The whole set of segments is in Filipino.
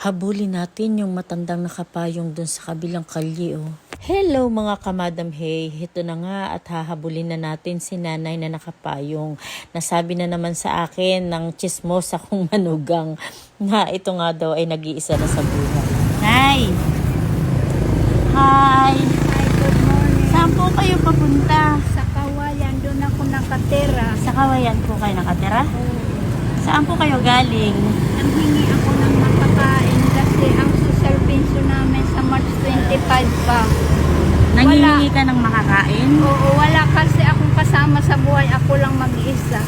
Habulin natin yung matandang nakapayong dun sa kabilang kalye, oh. Hello mga kamadam, hey. Ito na nga at hahabulin na natin si nanay na nakapayong. Nasabi na naman sa akin ng chismosa kong manugang na ito nga daw ay nag-iisa na sa buhay. Nay! Hi! Hi, good morning. Saan po kayo papunta? Sa Kawayan, doon ako nakatira. Sa Kawayan po kayo nakatira? Saan po kayo galing? Nanghingi ako ng makakain kasi ang social pension namin sa March 25 pa. Nangihingi ka ng makakain? Oo, wala kasi akong kasama sa buhay. Ako lang mag-isa.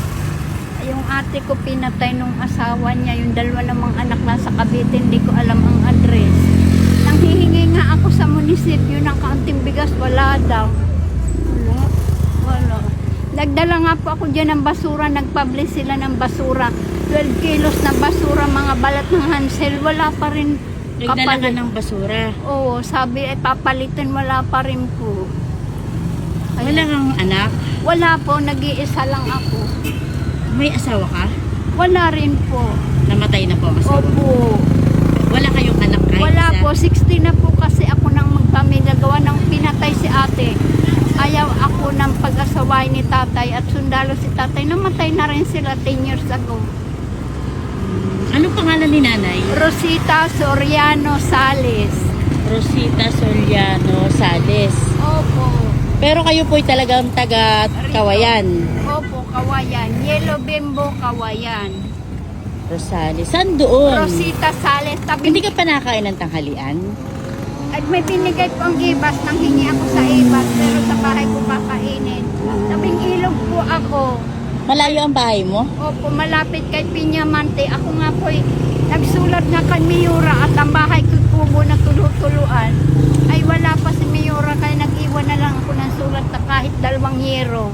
Yung ate ko pinatay nung asawa niya. Yung dalawa namang anak nasa Cavite, hindi ko alam ang address. Nanghihingi nga ako sa munisipyo ng kaunting bigas. Wala daw. Wala. Nagdala nga po ako dyan ng basura. Nag-publish sila ng basura. 12 kilos na basura, mga balat ng Hansel. Wala pa rin. Nagdala ka ng basura? Oo, sabi ay papalitin. Wala pa rin po. Wala kang anak? Wala po, nag-iisa lang ako. May asawa ka? Wala rin po. Namatay na po ang asawa? Opo. Wala kayong anak kahit Wala isa? po, 60 na po kasi ako nang magpamilya. Gawa ng pinatay si ate. Ayaw ako ng pag-asaway ni tatay at sundalo si tatay. Namatay na rin sila 10 years ago. Anong pangalan ni nanay? Rosita Soriano Sales. Rosita Soriano Sales. Opo. Pero kayo po'y talagang taga Kawayan. Opo, Kawayan. Yellow Bimbo, Kawayan. Rosales. Saan doon? Rosita Sales. Hindi ka pa nakain ng tanghalian? At may binigay po ang ibas, nang hingi ako sa ibas, pero sa bahay ko kakainin. Tabing ilog po ako. Malayo ang bahay mo? Opo, malapit kay Piñamante. Ako nga po nagsulat nga kay Miura at ang bahay ko kubo na tulu-tuluan. Ay wala pa si Miura kaya nag-iwan na lang ako ng sulat na kahit 2 euro.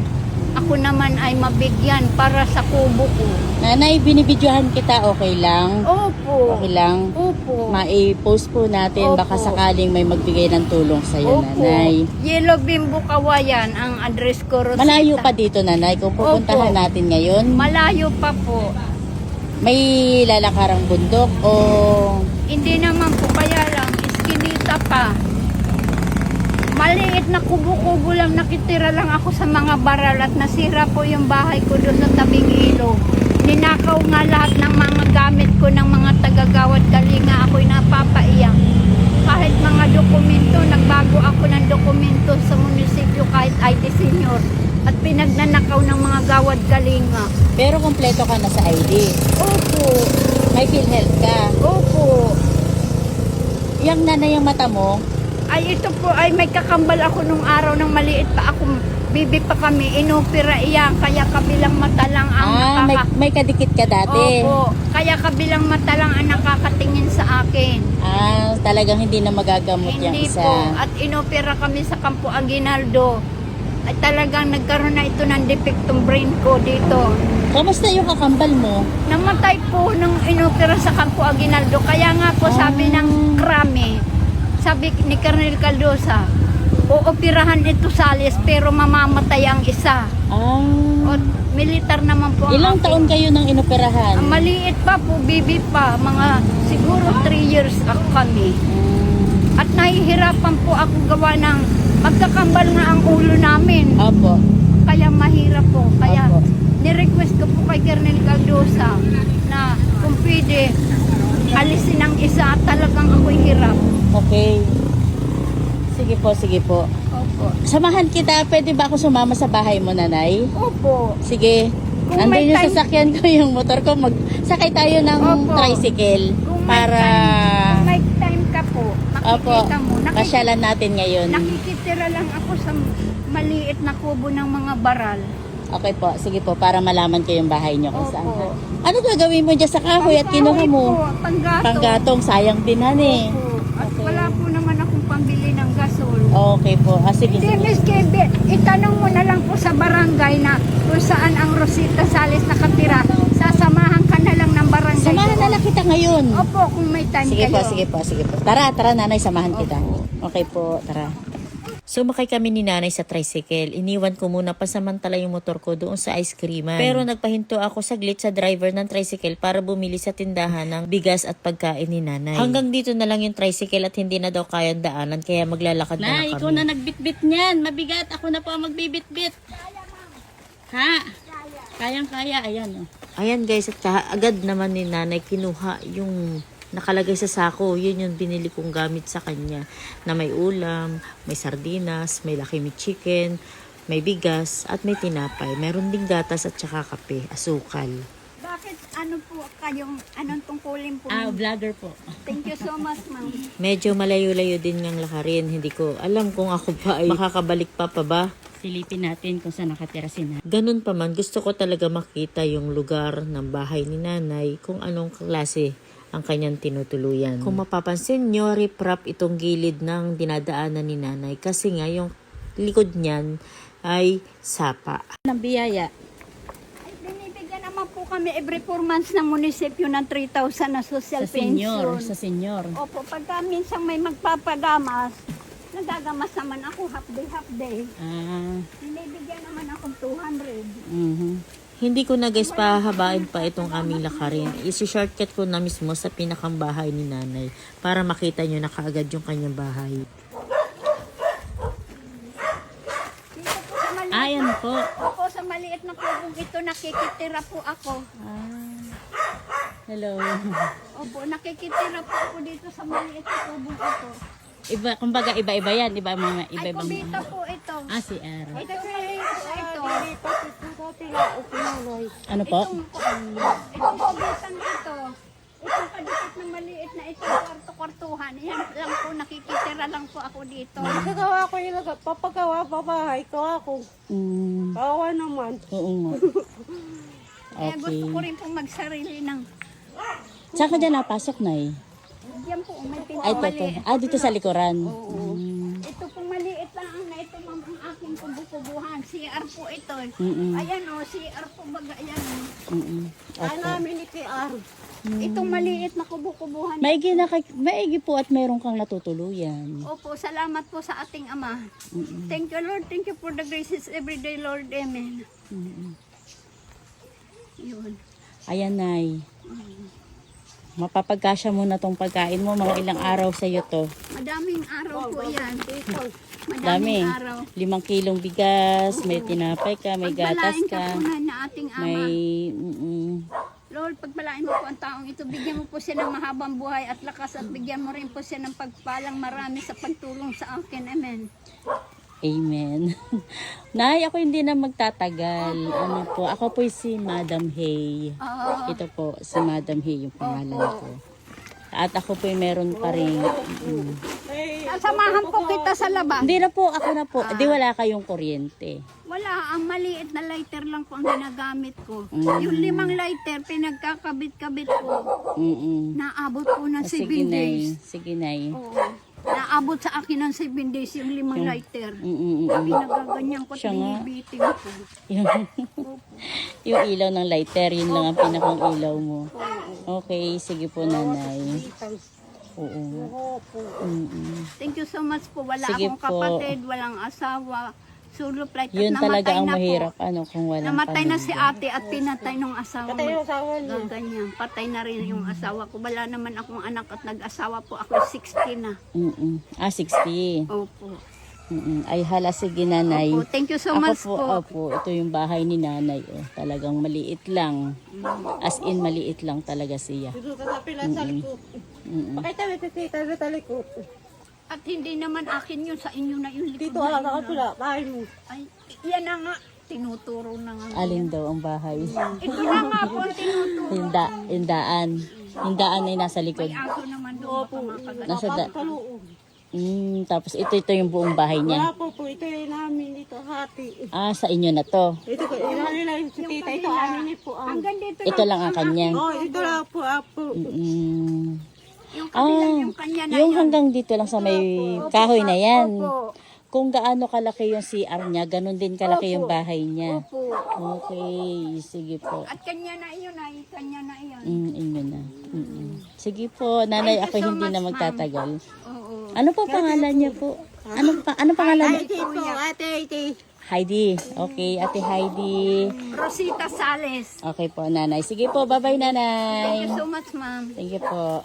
Ako naman ay mabigyan para sa kubo ko. Nanay, binibidyohan kita, okay lang? Opo. Okay lang? Opo. Ma-post po natin, Opo. baka sakaling may magbigay ng tulong sa'yo, Opo. nanay. Yellow Bimbo, Kawayan ang address ko. Rosita. Malayo pa dito, nanay, kung pupuntahan Opo. natin ngayon. Malayo pa po. May lalakarang bundok o... Hindi naman po, kaya lang, iskinita pa. Maliit na kubo-kubo lang, nakitira lang ako sa mga baral at nasira po yung bahay ko doon sa tabing ilog. Ninakaw nga lahat ng mga gamit ko ng mga tagagawad kalinga. Ako'y napapaiyak. Kahit mga dokumento, nagbago ako ng dokumento sa munisipyo kahit ID senior. At pinagnanakaw ng mga gawad kalinga. Pero kompleto ka na sa ID. Opo. May PhilHealth ka. Opo. Yung nanay yung mata mo, Ay, ito po, ay may kakambal ako nung araw ng maliit pa ako. Bibi pa kami, inopera iyan, kaya kabilang mata lang ang may kadikit ka dati. Opo, kaya kabilang mata lang ang nakakatingin sa akin. Talagang hindi na magagamot yung Hindi isa. po, at inopera kami sa Campo Aguinaldo. At talagang nagkaroon na ito ng defectong brain ko dito. Kamusta yung kakambal mo? Namatay po nung inopera sa Campo Aguinaldo. Kaya nga po sabi ng krami, sabi ni Colonel Caldosa, uoperahan ito Sales pero mamamatay ang isa. O, militar naman po. Ilang taon kayo nang inoperahan? Maliit pa po, bibi pa. Mga siguro 3 years ako kami. At nahihirapan po ako gawa ng magkakambal nga ang ulo namin. Opo. Kaya mahirap po. Kaya Opo. nirequest ko po kay Colonel Caldosa na kung pwede alisin ang isa at talagang ako'y hirap. Okay. Sige po, sige po. Opo. Samahan kita. Pwede ba ako sumama sa bahay mo, nanay? Opo. Sige. Kung Andun may yung time- sasakyan ko, yung motor ko. Magsakay tayo ng Opo. tricycle. Kung Para... may time ka po, Opo. makikita mo. Pasyalan natin ngayon. Nakikitira lang ako sa maliit na kubo ng mga baral. Okay po. Sige po. Para malaman ko yung bahay nyo kung Opo. saan. Ano gagawin mo dyan sa kahoy at kinuha mo? Panggatong. Panggatong. Sayang din, hani. Opo. At Okay. wala po naman akong pambili ng gasol. Okay po. Sige, Hindi, sige. Miss Kebe, itanong mo na lang po sa barangay na kung saan ang Rosita Sales nakatira. Sasamahan ka na lang ng barangay. Samahan na doon. lang kita ngayon. Opo, kung may time Sige kayo. po, sige po, sige po. Tara, tara nanay, samahan kita. Opo. Okay po, tara. Sumakay kami ni nanay sa tricycle. Iniwan ko muna pasamantala yung motor ko doon sa ice creaman. Pero nagpahinto ako saglit sa driver ng tricycle para bumili sa tindahan ng bigas at pagkain ni nanay. Hanggang dito na lang yung tricycle at hindi na daw kayang daanan kaya maglalakad na Nay, lang ikaw kami. na nagbitbit niyan. Mabigat. Ako na po ang magbibitbit. Ha? Kayang-kaya. Ayan, oh. Ayan guys, at agad naman ni nanay kinuha yung nakalagay sa sako. Yun yung binili kong gamit sa kanya. Na may ulam, may sardinas, may lakimi chicken, may bigas, at may tinapay. Meron ding gatas at saka kape, asukal. Bakit ano po kayong, anong tungkulin po? Vlogger po. Thank you so much, ma'am. Medyo malayo-layo din ngang lakarin. Hindi ko alam kung ako pa ay makakabalik pa ba. Silipin natin kung saan nakatira si Nay. Ganun pa man, gusto ko talaga makita yung lugar ng bahay ni nanay, kung anong klase ang kanyang tinutuluyan. Kung mapapansin nyo, riprap itong gilid ng dinadaanan ni nanay kasi nga yung likod niyan ay sapa. Ng biyaya. Ay, binibigyan naman po kami every 4 months ng munisipyo ng 3,000 na social Sa senior. pension. Sa senior. Opo, pagka minsan may magpapagamas, nagagamas naman ako half day. Binibigyan naman akong 200. Hindi ko na guys pahabain pa itong aming lakarin. Isi-shortcut ko na mismo sa pinakang bahay ni nanay para makita nyo na kaagad yung kanyang bahay. Dito po sa maliit, Ayan po. opo, sa maliit na kubong ito, nakikitira po ako. Hello. Opo, nakikitira po ako dito sa maliit na kubong ito. Iba, kumbaga iba-iba yan. Iba mga Ay, iba-ibang. kubita po ito. Si R. Ito po ito. Ano po? Itong kubitan ito. Itong kadikit na maliit na ito, kwarto-kwartuhan. Yan lang po, nakikitira lang po ako dito. Nagagawa ko yung papagawa pa bahay ko ako. Kawa naman. Oo nga. Kaya gusto ko rin pong magsarili ng... Saan ka dyan napasok, Nay? Yan po, may Ito. pinamaliit. Dito sa likuran. Oo. Ito pong maliit lang ang na ito ang aking kubukubuhan. CR po ito. Ayan o, CR po baga. Ayan o. Ay namin ni PR. Itong maliit na kubukubuhan. Maigi po at mayroon kang natutuluyan. Opo, salamat po sa ating Ama. Thank you, Lord. Thank you for the graces every day, Lord. Amen. Yun. Ayan, Nay. Mapapagkasya mo na tong pagkain mo. Mga ilang araw sa iyo to. Madaming araw po yan. Dami. Madaming araw. 5 kilong bigas, may tinapay ka, may gatas Pagpalain ka. ka po na ating Ama. May... Lord, pagpalain mo po ang taong ito. Bigyan mo po siya ng mahabang buhay at lakas at bigyan mo rin po siya ng pagpalang marami sa pagtulong sa akin. Amen. Amen. Nay, ako hindi na magtatagal. Ano po, ako po si Madam Hay. Ito po, si Madam Hay yung pangalan ko. At ako po meron pa rin. Samahan po kita sa labas. Hindi na po, ako na po. Di wala kayong kuryente. Wala, ang maliit na lighter lang po ang ginagamit ko. Yung 5 lighter, pinagkakabit-kabit ko. Naabot po ng 7 Sige, days. Nay. Sige, Nay. Oo. Naabot sa akin ng 7 days yung 5 lighter. Pinagaganyan ko at Siya nga. binibiting ko. Yung ilaw ng lighter, yun lang ang pinakang ilaw mo. Okay, sige po, Nanay. Oo. Thank you so much po. Wala Sige akong po. kapatid, walang asawa. Solo flight at Yun talaga namatay ang na mahirap, po. ano, kung walang Namatay na si pamilya. ate at pinatay nung asawa. Patay yung asawa niya. Ganyan. Patay na rin yung asawa ko. Wala naman akong anak at nag-asawa po ako 60 na. 60. Opo. Ay, hala, sige, Nanay. Opo. Thank you so Ako much po, po. opo, ito yung bahay ni Nanay. Oh. Talagang maliit lang. As in, maliit lang talaga siya. Dito sa pila sa likod. Pakita mo tita sa likod. At hindi naman akin yun, sa inyo na yung likod Dito na ala yun. ka pula, bahay mo. Ay, yan na nga. Tinuturo na nga. Alin daw ang bahay? Ito na nga po ang tinuturo. Hindaan. Hindaan ay nasa likod. May aso naman doon. Baka makagat. Nasa da- Taluon. tapos ito yung buong bahay niya. Wala po, ito yung namin dito, hati. Sa inyo na to. Ito ko, ilalim lang si tita, ito amin po ang. Hanggang dito Ito lang ang kanya. Oh, ito lang po, apo. Yung kabilang yung kanya na Yung yun. hanggang dito lang sa may kahoy na yan. Opo. Kung gaano kalaki yung CR niya, ganun din kalaki yung bahay niya. Opo. Okay, sige po. At kanya na iyon ay, kanya na iyon. Inyo na. Sige po, Nanay, Thank ako you so hindi na much, magtatagal. Oo. Ano po pangalan niya po? Ano pangalan? Ate po, ate. Heidi. Okay, Ate Heidi. Rosita Sales. Okay po, nanay. Sige po, bye-bye, nanay. Thank you so much, ma'am. Thank you po.